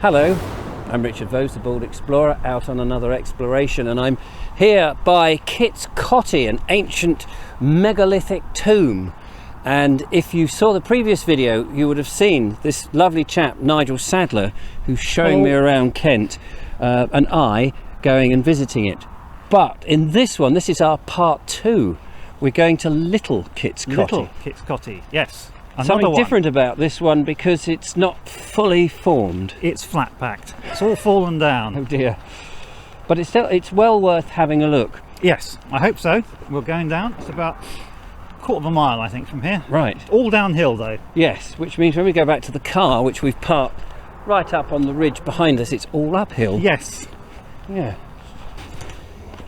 Hello, I'm Richard Vobes, the Bald Explorer, out on another exploration, and I'm here by Kit's Coty, an ancient megalithic tomb. And if you saw the previous video, you would have seen this lovely chap, Nigel Sadler, who's showing me around Kent, and I going and visiting it. But in this one, this is our part 2. We're going to Little Kit's Coty. Little Kit's Coty, yes. Something different about this one because it's not fully formed. It's flat packed. It's all fallen down. Oh dear. But it's well worth having a look. Yes, I hope so. We're going down. It's about a quarter of a mile, I think, from here. Right. All downhill though. Yes, which means when we go back to the car, which we've parked right up on the ridge behind us, it's all uphill. Yes. Yeah.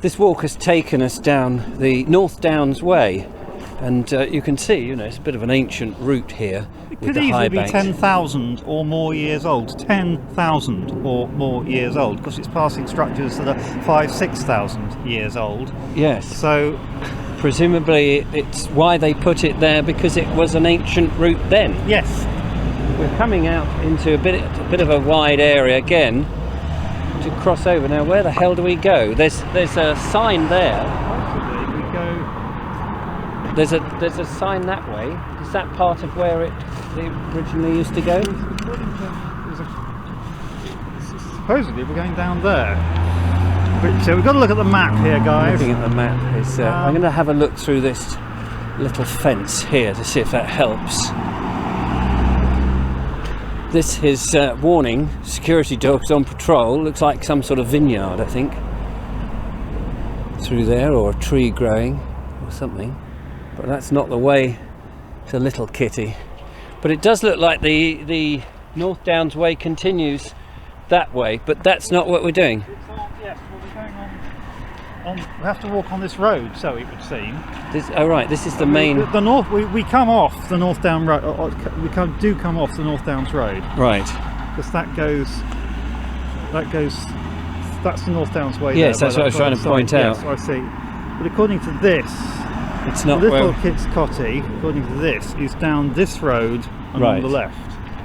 This walk has taken us down the North Downs Way. And you can see, you know, it's a bit of an ancient route here. It with could the high easily be banks. 10,000 or more years old. 10,000 or more years old, because it's passing structures that are 5,000–6,000 years old. Yes. So presumably it's why they put it there, because it was an ancient route then. yes. We're coming out into a bit of a wide area again to cross over. Now, where the hell do we go? There's a sign there. Possibly we go. There's a sign that way. Is that part of where it originally used to go? Supposedly we're going down there. So we've got to look at the map here, guys. Looking at the map, I'm going to have a look through this little fence here to see if that helps. This is warning, security dogs on patrol. Looks like some sort of vineyard, I think. Through there, or a tree growing, or something. But that's not the way to Little Kitty. But it does look like the North Downs Way continues that way, but that's not what we're doing. Yes, well, we're going on. We have to walk on this road, so it would seem. Right, this is the main. The north. We come off the North Down Road. Do come off the North Downs Road. Right. Because that goes. That's the North Downs Way. Yes, there, that's what I was trying to point out. Yes, I see. But according to this, it's not Little Kit's Coty, according to this, is down this road and on the left.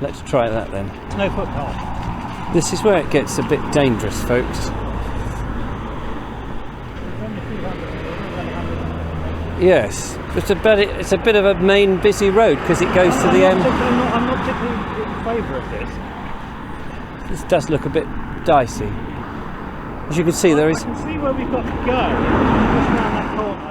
Let's try that then. There's no footpath. This is where it gets a bit dangerous, folks. Yes, it's a bit of a main busy road because it goes to the end. I'm not particularly in favour of this. This does look a bit dicey. As you can see, there is. I can see where we've got to go. Just round that corner.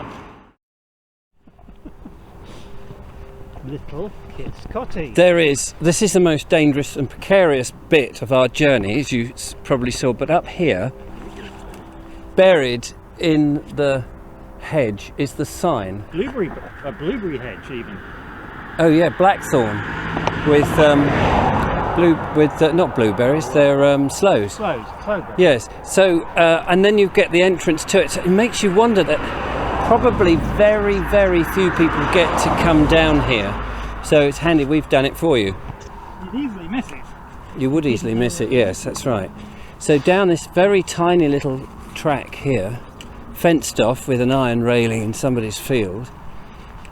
Little Kit's Coty. There is. This is the most dangerous and precarious bit of our journey, as you probably saw. But up here, buried in the hedge, is the sign. A blueberry hedge, even. Oh yeah, blackthorn with not blueberries. They're sloes. Clover. Yes. So and then you get the entrance to it. So it makes you wonder that probably very, very few people get to come down here. So it's handy we've done it for you. You'd easily miss it. You would easily miss it, yes, that's right. So down this very tiny little track here, fenced off with an iron railing in somebody's field,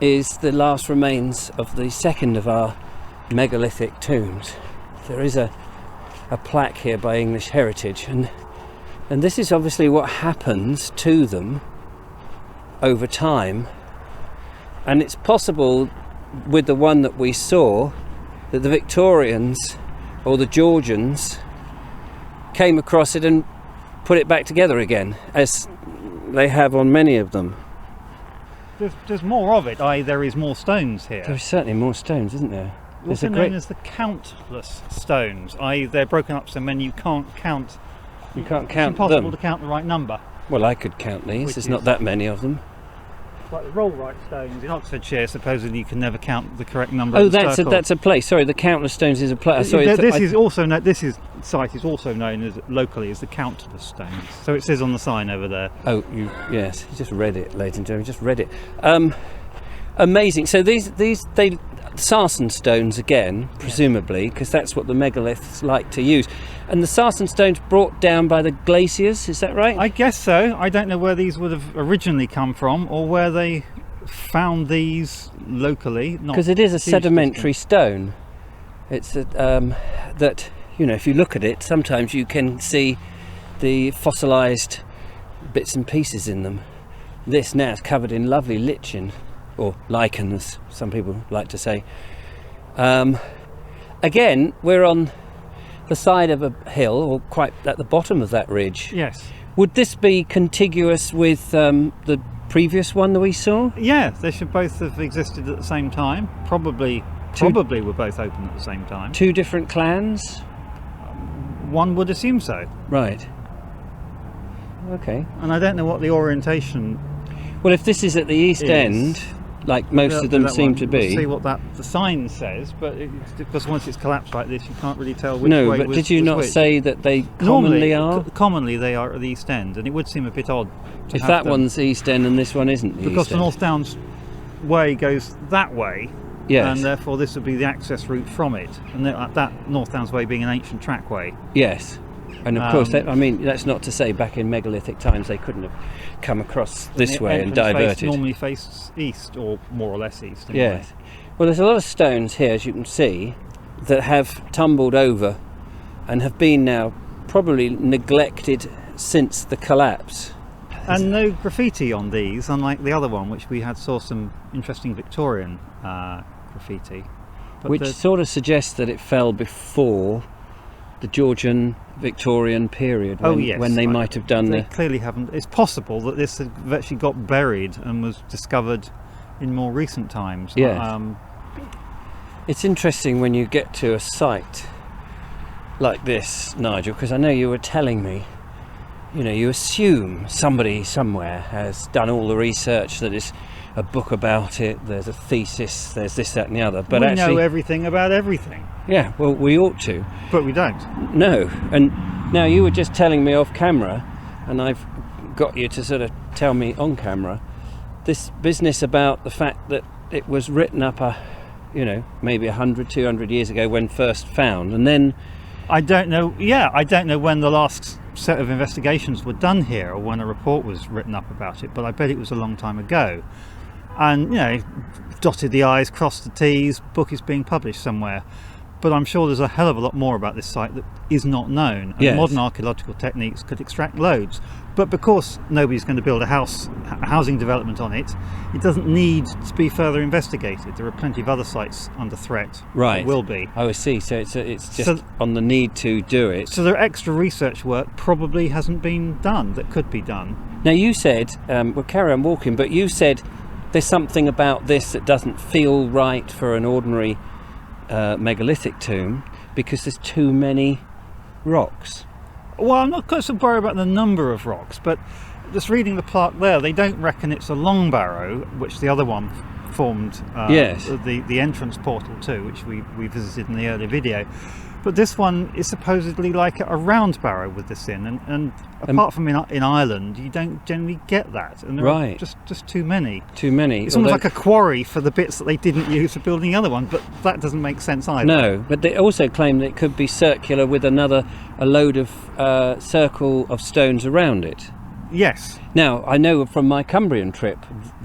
is the last remains of the second of our megalithic tombs. There is a plaque here by English Heritage, and this is obviously what happens to them over time. And it's possible with the one that we saw that the Victorians or the Georgians came across it and put it back together again, as they have on many of them. There's more of it, there is more stones here. There's certainly more stones, isn't there? There's also known as the countless stones, they're broken up so many you can't count. You can't count them. It's impossible to count the right number. Well, I could count these. There's not that many of them. Like the Rollright stones in Oxfordshire, supposedly you can never count the correct number. Oh, that's a place. Sorry, the Countless Stones is a place. Sorry, this site is also known as locally as the Countless Stones. So it says on the sign over there. Oh, yes, you just read it, ladies and gentlemen. Just read it. Amazing. So these Sarsen Stones again, presumably, because that's what the megaliths like to use. And the Sarsen Stones brought down by the glaciers, is that right? I guess so. I don't know where these would have originally come from or where they found these locally. Because it is a sedimentary stone. It's that you know, if you look at it, sometimes you can see the fossilised bits and pieces in them. This now is covered in lovely lichen, or lichen as some people like to say. Again, we're on the side of a hill, or quite at the bottom of that ridge. Yes. Would this be contiguous with the previous one that we saw? Yeah, they should both have existed at the same time. Probably were both open at the same time. Two different clans? One would assume so. Right. Okay. And I don't know what the orientation. Well, if this is at the east end, like most of them seem to be. We'll see what the sign says, but because once it's collapsed like this, you can't really tell which way. No, but did you not say that they commonly are? Commonly they are at the east end, and it would seem a bit odd. If that one's east end and this one isn't the because east the end. North Downs way goes that way, yes, and therefore this would be the access route from it, and that North Downs way being an ancient trackway. Yes. And of course, I mean, that's not to say back in megalithic times they couldn't have come across this way and diverted. Normally faced east, or more or less east. Yes. Well, there's a lot of stones here, as you can see, that have tumbled over and have been now probably neglected since the collapse. And no graffiti on these, unlike the other one, which we saw some interesting Victorian graffiti. But which sort of suggests that it fell before the Georgian Victorian period, when they might have done they clearly haven't. It's possible that this had actually got buried and was discovered in more recent times. Yes. It's interesting when you get to a site like this, Nigel, because I know you were telling me, you know, you assume somebody somewhere has done all the research, that is a book about it, there's a thesis, there's this, that and the other. But we actually know everything about everything. Yeah, well, we ought to. But we don't. No. And now you were just telling me off camera, and I've got you to sort of tell me on camera, this business about the fact that it was written up, maybe 100, 200 years ago when first found, and then... I don't know when the last set of investigations were done here, or when a report was written up about it, but I bet it was a long time ago. And, you know, dotted the I's, crossed the T's, book is being published somewhere. But I'm sure there's a hell of a lot more about this site that is not known. And yes. Modern archaeological techniques could extract loads. But because nobody's going to build a housing development on it, it doesn't need to be further investigated. There are plenty of other sites under threat. Right. That will be. Oh, I see. So it's just on the need to do it. So their extra research work probably hasn't been done that could be done. Now you said, we'll carry on walking, but you said there's something about this that doesn't feel right for an ordinary megalithic tomb because there's too many rocks. Well, I'm not quite so worried about the number of rocks, but just reading the plaque there, they don't reckon it's a long barrow, which the other one formed yes. the entrance portal to, which we visited in the earlier video. But this one is supposedly like a round barrow with this in, and apart from in Ireland, you don't generally get that, and there are just too many. Too many. It's almost like a quarry for the bits that they didn't use for building the other one, but that doesn't make sense either. No, but they also claim that it could be circular with a load of circle of stones around it. Yes. Now, I know from my Cumbrian trip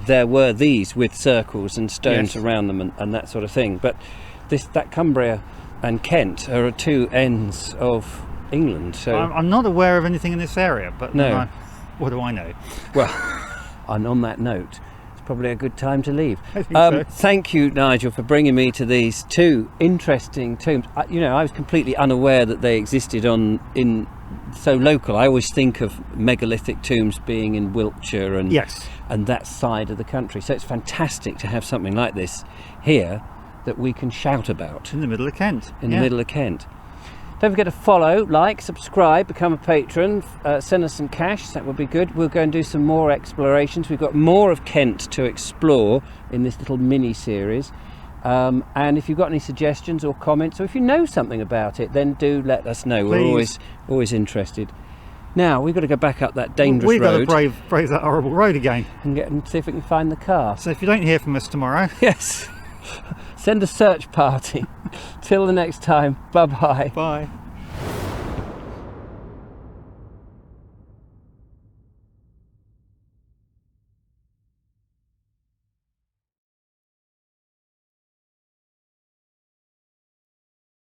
there were these with circles and stones around them and that sort of thing, but that Cumbria and Kent are at two ends of England. So I'm not aware of anything in this area, but no. What do I know? Well, and on that note, it's probably a good time to leave. I think so. Thank you, Nigel, for bringing me to these two interesting tombs. I was completely unaware that they existed in so local. I always think of megalithic tombs being in Wiltshire and that side of the country. So it's fantastic to have something like this here that we can shout about. In the middle of Kent. In the middle of Kent. Don't forget to follow, like, subscribe, become a patron, send us some cash, that would be good. We'll go and do some more explorations. We've got more of Kent to explore in this little mini-series. And if you've got any suggestions or comments, or if you know something about it, then do let us know. Please. We're always interested. Now, we've got to go back up that dangerous road. We've got to brave that horrible road again. And see if we can find the car. So if you don't hear from us tomorrow... Yes. Send a search party. Till the next time. Bye-bye. Bye.